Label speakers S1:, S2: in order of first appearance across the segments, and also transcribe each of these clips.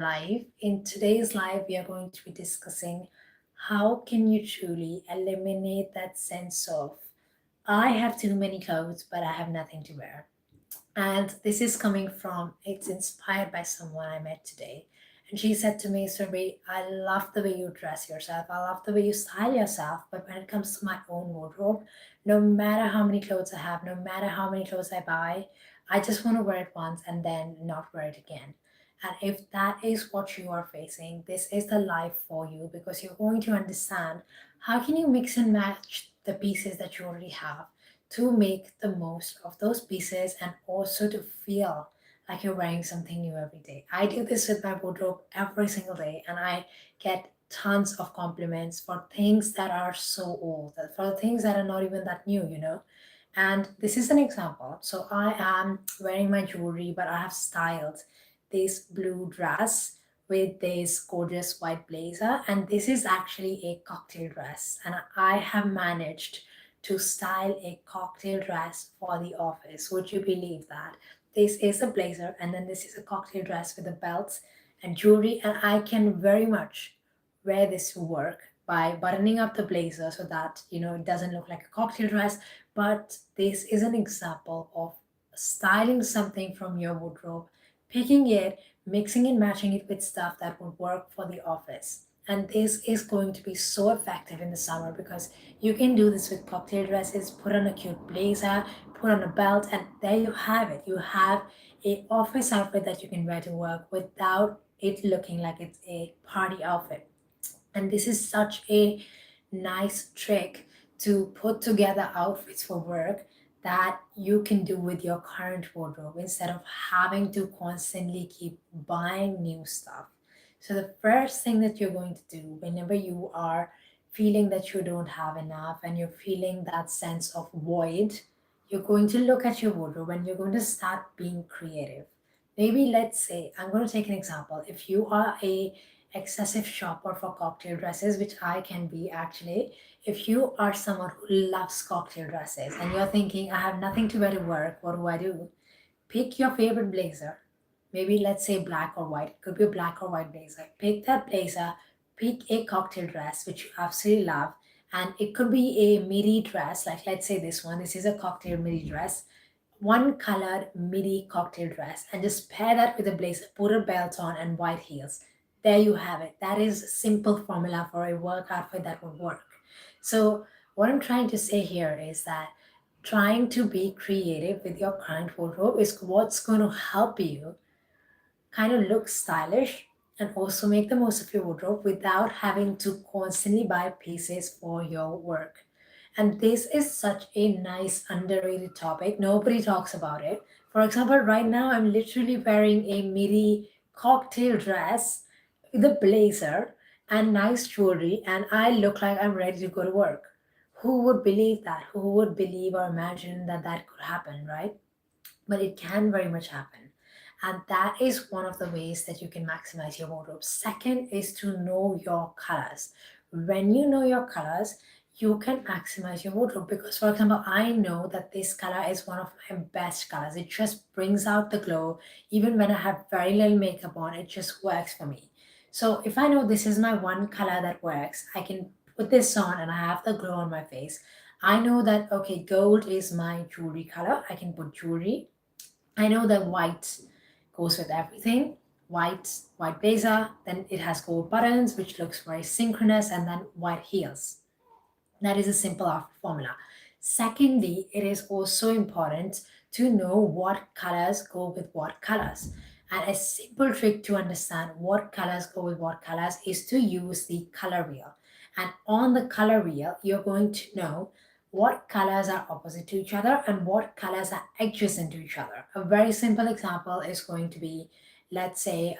S1: life. In today's life, we are going to be discussing how can you truly eliminate that sense of I have too many clothes, but I have nothing to wear. And this is coming from, it's inspired by someone I met today. And she said to me, Survey, I love the way you dress yourself. I love the way you style yourself. But when it comes to my own wardrobe, no matter how many clothes I have, no matter how many clothes I buy, I just want to wear it once and then not wear it again. And if that is what you are facing, this is the life for you because you're going to understand how can you mix and match the pieces that you already have to make the most of those pieces and also to feel like you're wearing something new every day. I do this with my wardrobe every single day and I get tons of compliments for things that are so old, for things that are not even that new. And this is an example. So I am wearing my jewelry, but I have styled this blue dress with this gorgeous white blazer. And this is actually a cocktail dress. And I have managed to style a cocktail dress for the office. Would you believe that? This is a blazer, and then this is a cocktail dress with the belts and jewelry. And I can very much wear this to work by buttoning up the blazer so that it doesn't look like a cocktail dress. But this is an example of styling something from your wardrobe, picking it, mixing and matching it with stuff that would work for the office. And this is going to be so effective in the summer because you can do this with cocktail dresses, put on a cute blazer, put on a belt, and there you have it. You have a office outfit that you can wear to work without it looking like it's a party outfit. And this is such a nice trick to put together outfits for work that you can do with your current wardrobe instead of having to constantly keep buying new stuff. So, the first thing that you're going to do whenever you are feeling that you don't have enough and you're feeling that sense of void, you're going to look at your wardrobe and you're going to start being creative. Maybe let's say, I'm going to take an example. If you are a excessive shopper for cocktail dresses, which I can be actually, if you are someone who loves cocktail dresses and you're thinking, I have nothing to wear to work, what do I do? Pick your favorite blazer. Maybe let's say black or white. It could be a black or white blazer. Pick that blazer, pick a cocktail dress, which you absolutely love. And it could be a midi dress, like let's say this one. This is a cocktail midi dress, one colored midi cocktail dress, and just pair that with a blazer, put a belt on and white heels. There you have it. That is a simple formula for a work outfit that would work. So what I'm trying to say here is that trying to be creative with your current wardrobe is what's going to help you kind of look stylish and also make the most of your wardrobe without having to constantly buy pieces for your work. And this is such a nice underrated topic. Nobody talks about it. For example, right now I'm literally wearing a midi cocktail dress with a blazer and nice jewelry, and I look like I'm ready to go to work. Who would believe that? Who would believe or imagine that that could happen, right? But it can very much happen. And that is one of the ways that you can maximize your wardrobe. Second is to know your colors. When you know your colors, you can maximize your wardrobe because, for example, I know that this color is one of my best colors. It just brings out the glow. Even when I have very little makeup on, it just works for me. So if I know this is my one color that works, I can put this on and I have the glow on my face. I know that, okay, gold is my jewelry color. I can put jewelry. I know that white goes with everything. White blazer, then it has gold buttons, which looks very synchronous, and then white heels. That is a simple formula. Secondly, it is also important to know what colors go with what colors. And a simple trick to understand what colors go with what colors is to use the color wheel. And on the color wheel, you're going to know what colors are opposite to each other and what colors are adjacent to each other. A very simple example is going to be, let's say,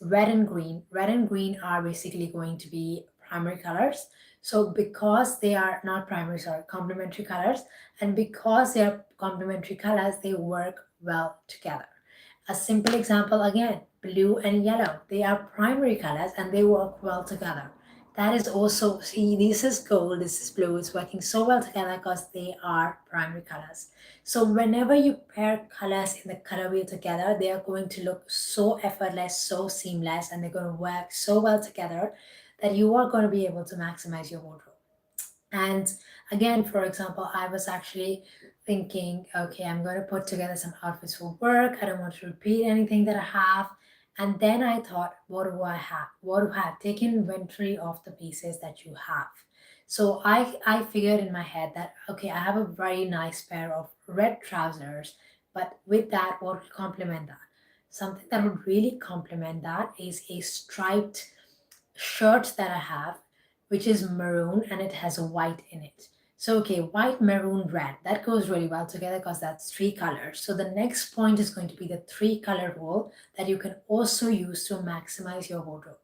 S1: red and green. Red and green are basically going to be primary colors. So because they are not primary, sorry, complementary colors, and because they are complementary colors, they work well together. A simple example again, blue and yellow. They are primary colors and they work well together. That is also, see, this is gold, this is blue, it's working so well together because they are primary colors. So whenever you pair colors in the color wheel together, they are going to look so effortless, so seamless, and they're going to work so well together that you are going to be able to maximize your wardrobe. And again, for example, I was actually thinking, okay, I'm going to put together some outfits for work. I don't want to repeat anything that I have. And then I thought, what do I have? What do I have? Take inventory of the pieces that you have. So I figured in my head that, okay, I have a very nice pair of red trousers, but with that, what would complement that? Something that would really complement that is a striped shirt that I have, which is maroon and it has a white in it. So, okay, white, maroon, red. That goes really well together because that's three colors. So, the next point is going to be the three color rule that you can also use to maximize your wardrobe.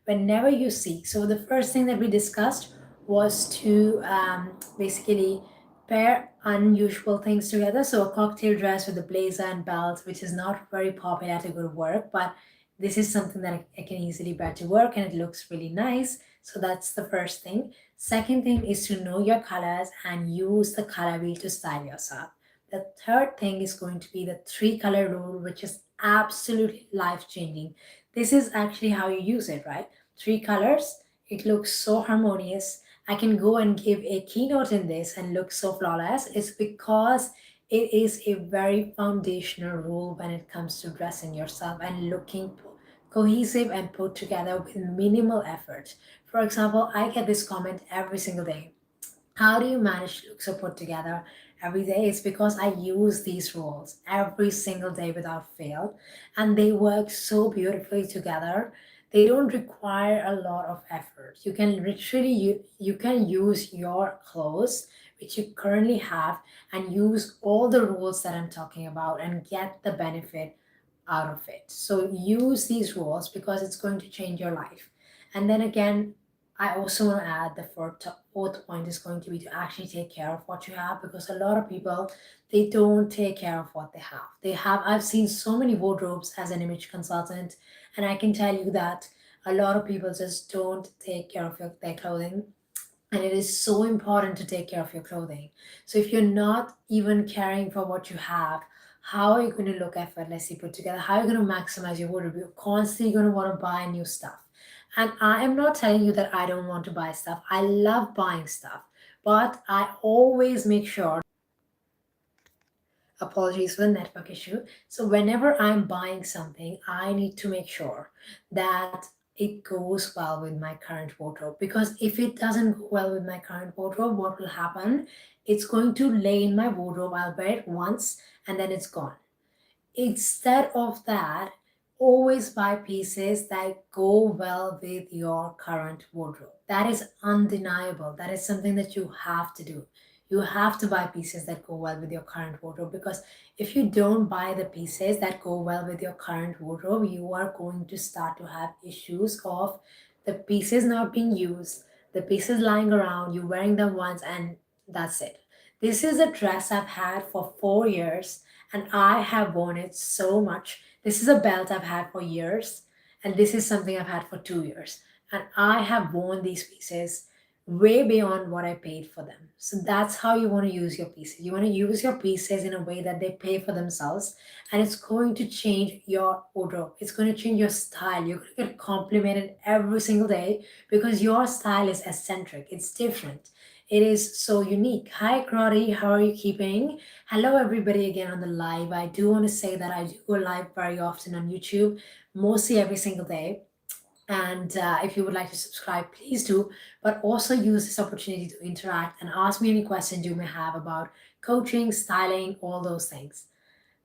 S1: Whenever you see, so the first thing that we discussed was to basically pair unusual things together. So, a cocktail dress with a blazer and belt, which is not very popular to go to work, but this is something that I can easily wear to work and it looks really nice. So that's the first thing. Second thing is to know your colors and use the color wheel to style yourself. The third thing is going to be the three color rule, which is absolutely life changing. This is actually how you use it, right? Three colors, it looks so harmonious. I can go and give a keynote in this and look so flawless. It's because it is a very foundational rule when it comes to dressing yourself and looking cohesive and put together with minimal effort. For example, I get this comment every single day. How do you manage to look so put together every day? It's because I use these rules every single day without fail, and they work so beautifully together. They don't require a lot of effort. You can literally you can use your clothes which you currently have and use all the rules that I'm talking about and get the benefit out of it. So use these rules because it's going to change your life. And then again, I also want to add the fourth point is going to be to actually take care of what you have because a lot of people they don't take care of what they have. I've seen so many wardrobes as an image consultant, and I can tell you that a lot of people just don't take care of their clothing, and it is so important to take care of your clothing. So if you're not even caring for what you have, how are you going to look effortlessly put together? How are you going to maximize your wardrobe? You're constantly going to want to buy new stuff. And I am not telling you that I don't want to buy stuff. I love buying stuff, but I always make sure, apologies for the network issue. So whenever I'm buying something, I need to make sure that it goes well with my current wardrobe. Because if it doesn't go well with my current wardrobe, what will happen? It's going to lay in my wardrobe. I'll wear it once and then it's gone. Instead of that, always buy pieces that go well with your current wardrobe. That is undeniable. That is something that you have to do. You have to buy pieces that go well with your current wardrobe because if you don't buy the pieces that go well with your current wardrobe, you are going to start to have issues of the pieces not being used, the pieces lying around, you wearing them once, and that's it. This is a dress I've had for 4 years and I have worn it so much. This is a belt I've had for years, and this is something I've had for 2 years. And I have worn these pieces way beyond what I paid for them. So that's how you want to use your pieces. You want to use your pieces in a way that they pay for themselves, and it's going to change your wardrobe. It's going to change your style. You're going to get complimented every single day because your style is eccentric, it's different. It is so unique. Hi, Crotty. How are you keeping? Hello, everybody, again on the live. I do want to say that I do go live very often on YouTube, mostly every single day. And if you would like to subscribe, please do. But also use this opportunity to interact and ask me any questions you may have about coaching, styling, all those things.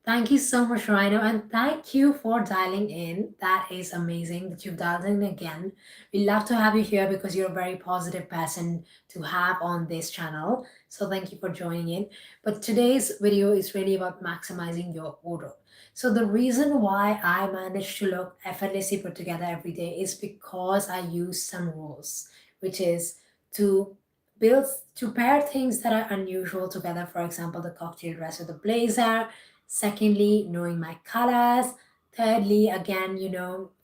S1: Thank you so much, Rhino, and thank you for dialing in. That is amazing that you've dialed in again. We love to have you here because you're a very positive person to have on this channel. So thank you for joining in. But today's video is really about maximizing your wardrobe. So the reason why I managed to look effortlessly put together every day is because I use some rules, which is to build to pair things that are unusual together. For example, the cocktail dress with a blazer. Secondly, knowing my colors. Thirdly, again,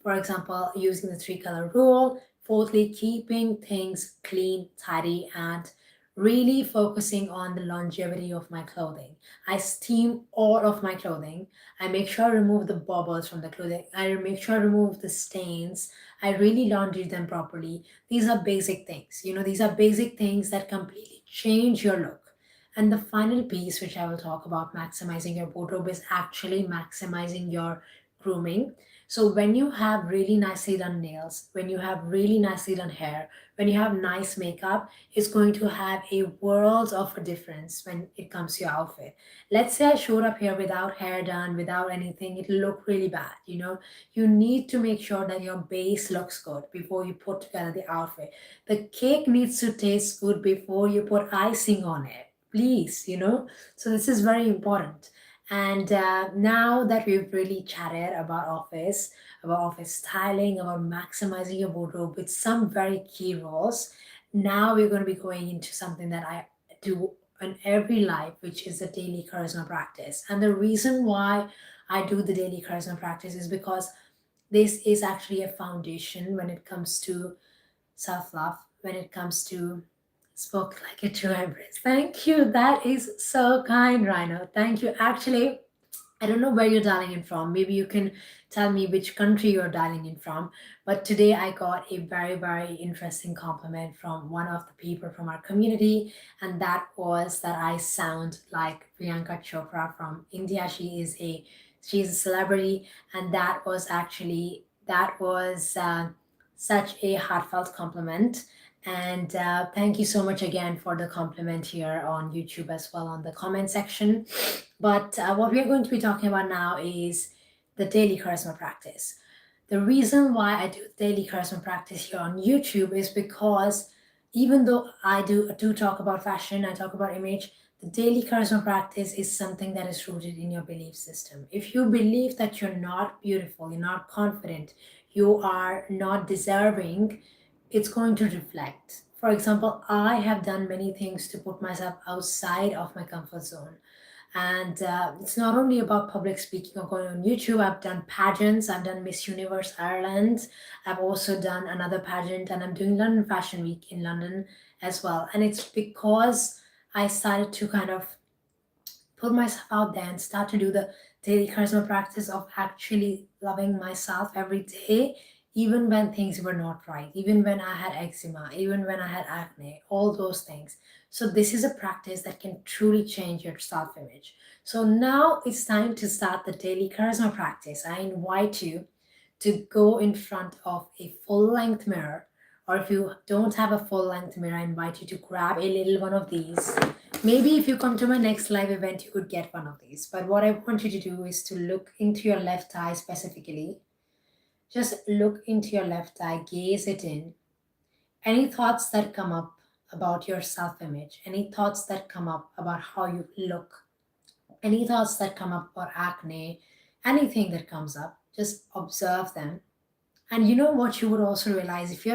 S1: for example, using the three color rule. Fourthly, keeping things clean, tidy, and really focusing on the longevity of my clothing. I steam all of my clothing. I make sure I remove the bubbles from the clothing. I make sure I remove the stains. I really laundry them properly. These are basic things. These are basic things that completely change your look. And the final piece, which I will talk about maximizing your wardrobe, is actually maximizing your grooming. So when you have really nicely done nails, when you have really nicely done hair, when you have nice makeup, it's going to have a world of a difference when it comes to your outfit. Let's say I showed up here without hair done, without anything, it'll look really bad. You need to make sure that your base looks good before you put together the outfit. The cake needs to taste good before you put icing on it. Please. So this is very important. And now that we've really chatted about office styling, about maximizing your wardrobe with some very key roles, now we're going to be going into something that I do in every life, which is the daily charisma practice. And the reason why I do the daily charisma practice is because this is actually a foundation when it comes to self love, when it comes to spoke like a true embrace. Thank you. That is so kind, Rhino. Thank you. Actually, I don't know where you're dialing in from. Maybe you can tell me which country you're dialing in from. But today I got a very, very interesting compliment from one of the people from our community, and that was that I sound like Priyanka Chopra from India. She's a celebrity, and that was such a heartfelt compliment. And thank you so much again for the compliment here on YouTube as well on the comment section. But what we are going to be talking about now is the daily charisma practice. The reason why I do daily charisma practice here on YouTube is because even though I do talk about fashion, I talk about image, the daily charisma practice is something that is rooted in your belief system. If you believe that you're not beautiful, you're not confident, you are not deserving, it's going to reflect. For example, I have done many things to put myself outside of my comfort zone. And it's not only about public speaking or going on YouTube. I've done pageants. I've done Miss Universe Ireland. I've also done another pageant, and I'm doing London Fashion Week in London as well. And it's because I started to kind of put myself out there and start to do the daily charisma practice of actually loving myself every day, even when things were not right, even when I had eczema, even when I had acne, all those things. So, this is a practice that can truly change your self image. So, now it's time to start the daily charisma practice. I invite you to go in front of a full length mirror, or if you don't have a full length mirror, I invite you to grab a little one of these. Maybe if you come to my next live event, you could get one of these. But what I want you to do is to look into your left eye specifically. Just look into your left eye, gaze it in. Any thoughts that come up about your self image, any thoughts that come up about how you look, any thoughts that come up about acne, anything that comes up, just observe them. And you know what you would also realize if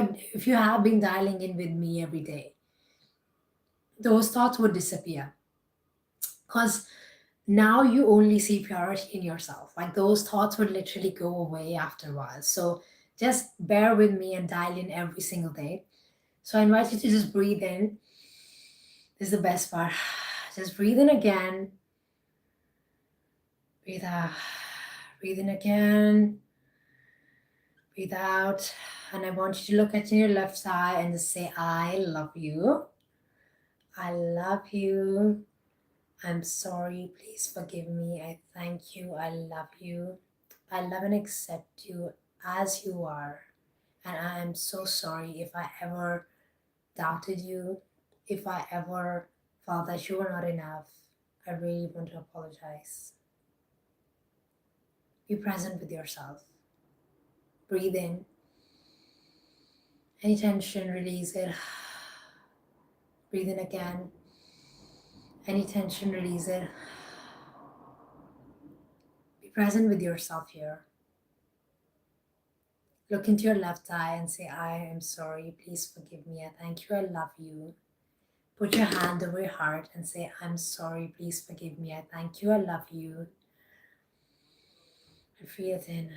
S1: you have been dialing in with me every day, those thoughts would disappear. Because now you only see purity in yourself. Like those thoughts would literally go away after a while. So just bear with me and dial in every single day. So I invite you to just breathe in. This is the best part. Just breathe in again. Breathe out. Breathe in again. Breathe out. And I want you to look at your left eye and just say, I love you. I love you. I'm sorry. Please forgive me. I thank you. I love you. I love and accept you as you are. And I am so sorry if I ever doubted you, if I ever felt that you were not enough. I really want to apologize. Be present with yourself. Breathe in. Any tension, release it. Breathe in again. Any tension, release it. Be present with yourself here. Look into your left eye and say, I am sorry. Please forgive me. I thank you. I love you. Put your hand over your heart and say, I'm sorry. Please forgive me. I thank you. I love you. And breathe in.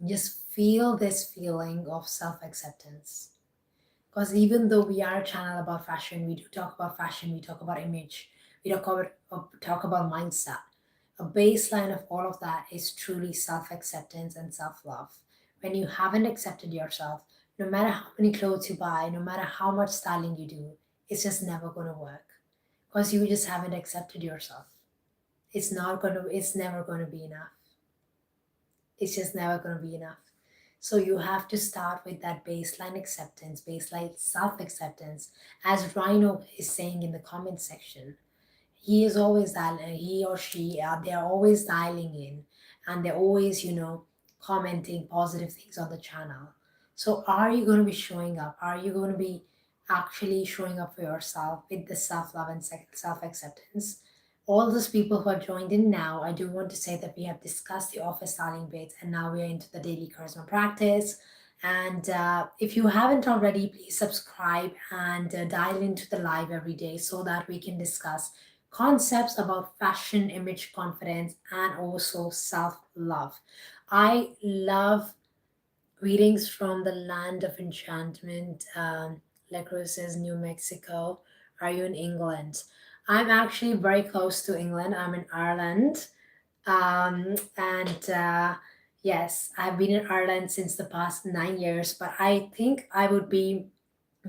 S1: Just feel this feeling of self acceptance. Because even though we are a channel about fashion, we do talk about fashion, we talk about image, we talk about mindset. A baseline of all of that is truly self acceptance and self love. When you haven't accepted yourself, no matter how many clothes you buy, no matter how much styling you do, it's just never going to work because you just haven't accepted yourself. It's never going to be enough. It's just never going to be enough. So you have to start with that baseline acceptance, baseline self acceptance. As Rhino is saying in the comment section, he is always dialing, he or she, they're always dialing in, and they're always, commenting positive things on the channel. So are you going to be showing up? Are you going to be actually showing up for yourself with the self love and self acceptance? All those people who have joined in now, I do want to say that we have discussed the office styling bits and now we are into the daily charisma practice. And if you haven't already, please subscribe and dial into the live every day so that we can discuss concepts about fashion, image, confidence, and also self love. I love greetings from the land of enchantment. La Cruz says New Mexico. Are you in England? I'm actually very close to England. I'm in Ireland. And yes, I've been in Ireland since the past 9 years, but I think I would be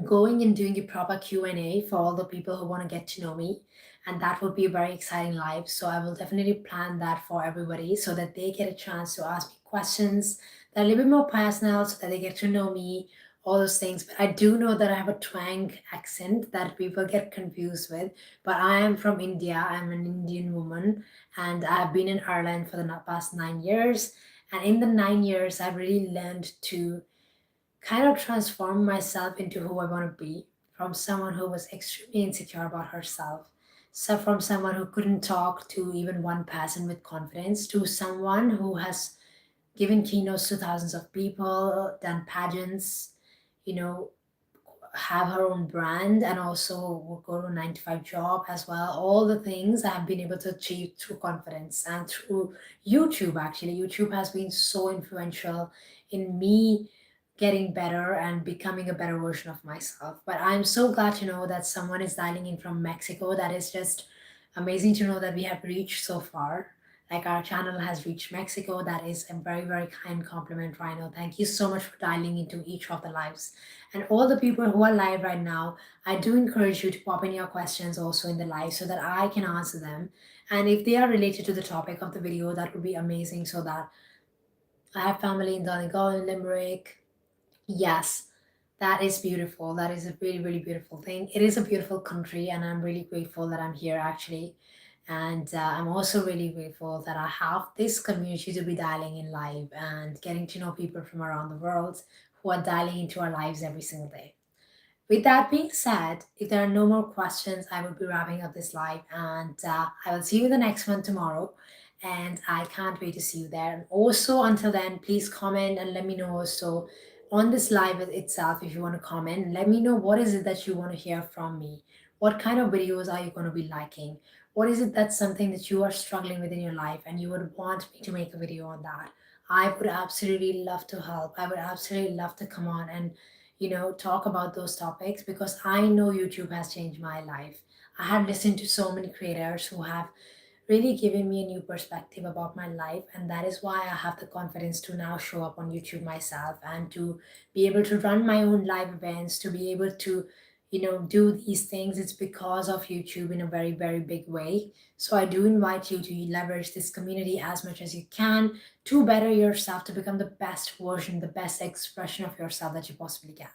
S1: going and doing a proper Q&A for all the people who want to get to know me, and that would be a very exciting live. So I will definitely plan that for everybody so that they get a chance to ask me questions that are a little bit more personal so that they get to know me, all those things. But I do know that I have a twang accent that people get confused with, but I am from India. I'm an Indian woman, and I've been in Ireland for the past 9 years. And in the 9 years, I've really learned to kind of transform myself into who I want to be, from someone who was extremely insecure about herself. So, from someone who couldn't talk to even one person with confidence, to someone who has given keynotes to thousands of people, done pageants, you know, have her own brand, and also will go to a 9 to 5 job as well. All the things I have been able to achieve through confidence and through YouTube. Actually, YouTube has been so influential in me getting better and becoming a better version of myself. But I'm so glad to know that someone is dialing in from Mexico. That is just amazing to know that we have reached so far. Like our channel has reached Mexico. That is a very, very kind compliment, Rhino. Thank you so much for dialing into each of the lives. And all the people who are live right now, I do encourage you to pop in your questions also in the live so that I can answer them. And if they are related to the topic of the video, that would be amazing so that I have family in Donegal and Limerick. Yes, that is beautiful. That is a really, really beautiful thing. It is a beautiful country, and I'm really grateful that I'm here actually. And I'm also really grateful that I have this community to be dialing in live and getting to know people from around the world who are dialing into our lives every single day. With that being said, if there are no more questions, I will be wrapping up this live and I will see you in the next one tomorrow. And I can't wait to see you there. And also, until then, please comment and let me know also on this live itself if you want to comment. Let me know what is it that you want to hear from me. What kind of videos are you going to be liking? What is it that's something that you are struggling with in your life and you would want me to make a video on that? I would absolutely love to help. I would absolutely love to come on and talk about those topics because I know YouTube has changed my life. I have listened to so many creators who have really given me a new perspective about my life, and that is why I have the confidence to now show up on YouTube myself and to be able to run my own live events, to be able to do these things. It's because of YouTube in a very, very big way. So I do invite you to leverage this community as much as you can to better yourself, to become the best version, the best expression of yourself that you possibly can.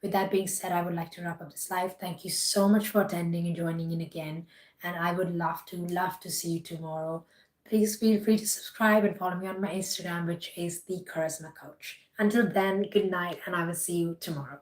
S1: With that being said, I would like to wrap up this live. Thank you so much for attending and joining in again. And I would love to see you tomorrow. Please feel free to subscribe and follow me on my Instagram, which is the Charisma Coach. Until then, good night, and I will see you tomorrow.